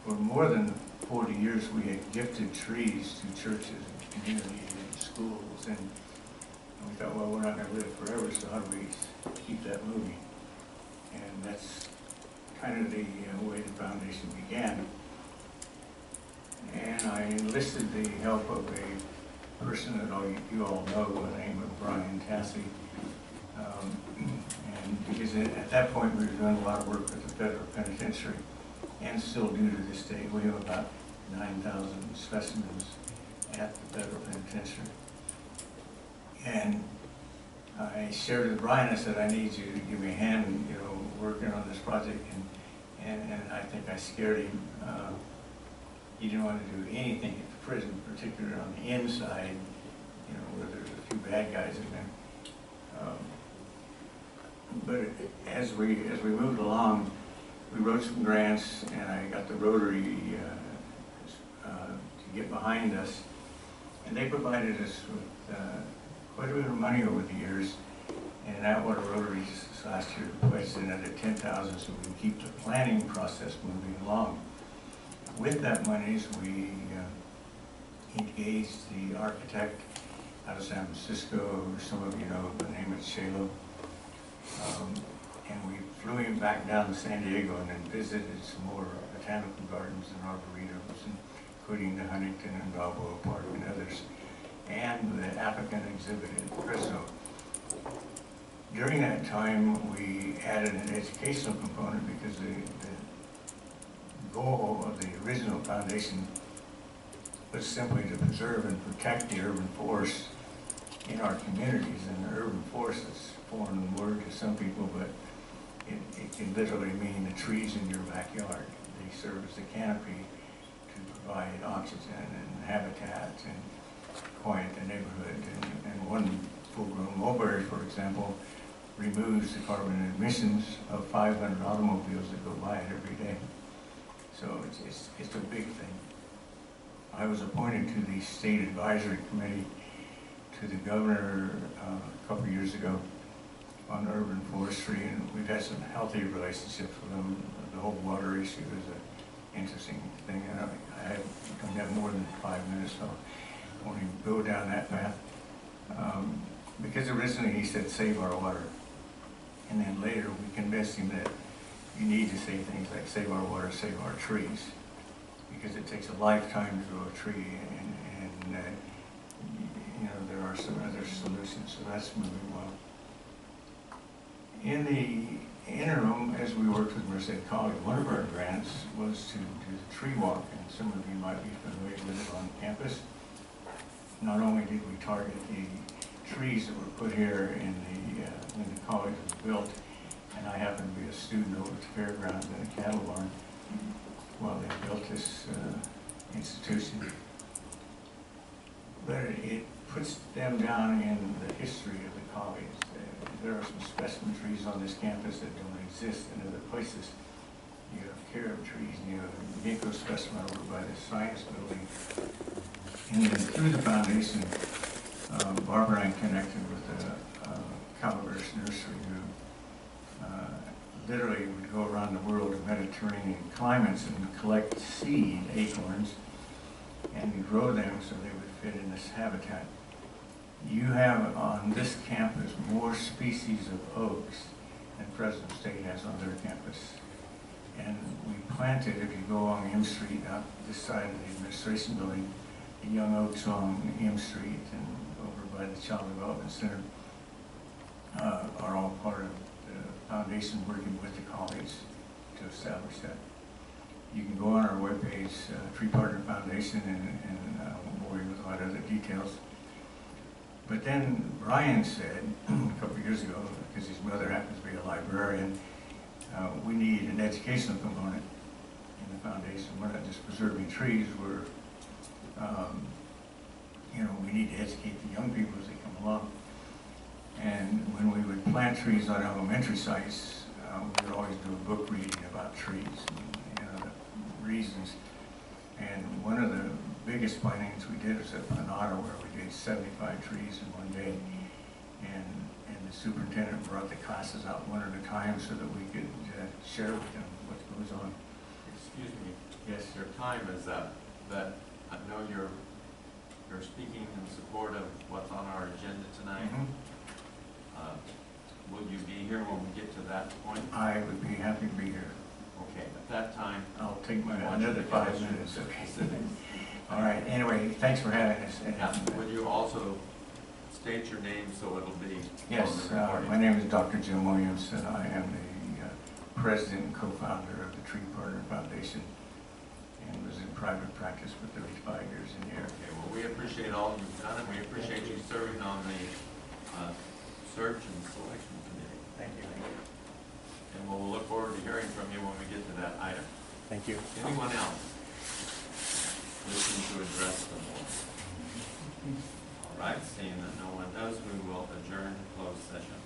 for more than 40 years, we had gifted trees to churches and communities and schools, and we thought, well, we're not going to live forever, so how do we keep that moving? And that's kind of the way the foundation began. And I enlisted the help of a person that you all know by the name of Brian Tassie. And because at that point we were doing a lot of work with the federal penitentiary, and still do to this day. We have about 9,000 specimens at the federal penitentiary. And I shared with Brian, I said, I need you to give me a hand, working on this project. And I think I scared him. He didn't want to do anything at the prison, particularly on the inside, where there's a few bad guys in there. But as we moved along, we wrote some grants, and I got the Rotary to get behind us, and they provided us with quite a bit of money over the years. And Atwater Rotary just last year pledged another $10,000 so we can keep the planning process moving along. With that monies, we engaged the architect out of San Francisco, some of you know the name is Shalo. And we flew him back down to San Diego and then visited some more botanical gardens and arboretums, including the Huntington and Balboa Park and others, and the African exhibit in Fresno. During that time, we added an educational component because the goal of the original foundation was simply to preserve and protect the urban forests in our communities. And the urban forest is a foreign word to some people, but it can literally mean the trees in your backyard. They serve as the canopy to provide oxygen and habitat and quiet the neighborhood. And one full-grown mulberry, for example, removes the carbon emissions of 500 automobiles that go by it every day. So it's a big thing. I was appointed to the State Advisory Committee to the governor a couple years ago on urban forestry, and we've had some healthy relationships with them. The whole water issue is an interesting thing, and I don't have more than 5 minutes, so I won't even go down that path. Because originally he said, save our water. And then later we convinced him that you need to say things like save our water, save our trees, because it takes a lifetime to grow a tree, and there are some other solutions, so that's moving well. In the interim, as we worked with Merced College, one of our grants was to do the tree walk, and some of you might be familiar with it on campus. Not only did we target the trees that were put here in when the college was built, and I happened to be a student over at the fairgrounds in a cattle barn while they built this institution. But it puts them down in the history of the college. There are some specimen trees on this campus that don't exist in other places. You have carob trees, and you have a ginkgo specimen over by the science building. And then through the foundation, Barbara and I connected with the Calaveras Nursery, who literally would go around the world in Mediterranean climates and collect seed acorns and grow them so they would fit in this habitat. You have on this campus more species of oaks than Fresno State has on their campus. And we planted, if you go along M Street, out this side of the administration building, the young oaks on M Street and over by the Child Development Center are all part of the foundation working with the college to establish that. You can go on our webpage, Tree Partner Foundation, and I won't bore you with a lot of other details. But then Brian said a couple of years ago, because his mother happens to be a librarian, we need an educational component in the foundation. We're not just preserving trees, we're, we need to educate the young people as they come along. And when we would plant trees on elementary sites, we would always do a book reading about trees and the reasons. And one of the biggest plantings we did was at Panada, where we did 75 trees in one day. And the superintendent brought the classes out one at a time so that we could share with them what goes on. Excuse me, Yes. your time is up, but I know you're speaking in support of what's on our agenda tonight. Will you be here when we get to that point? I would be happy to be here. Okay, at that time. I'll take my I want you another to 5 give us your minutes. Okay. specifics. All right. Anyway, thanks for having us. Would you also state your name so it'll be Yes, on the recording? my name is Dr. Jim Williams, and I am the president and co-founder of the Tree Partner Foundation, and was in private practice for 35 years in the area. Okay, well, we appreciate all you've done, and we appreciate you serving on the search and selection committee. Thank you. And we'll look forward to hearing from you when we get to that item. Thank you. Anyone else wishing to address the board? All right, seeing that no one does, we will adjourn closed session.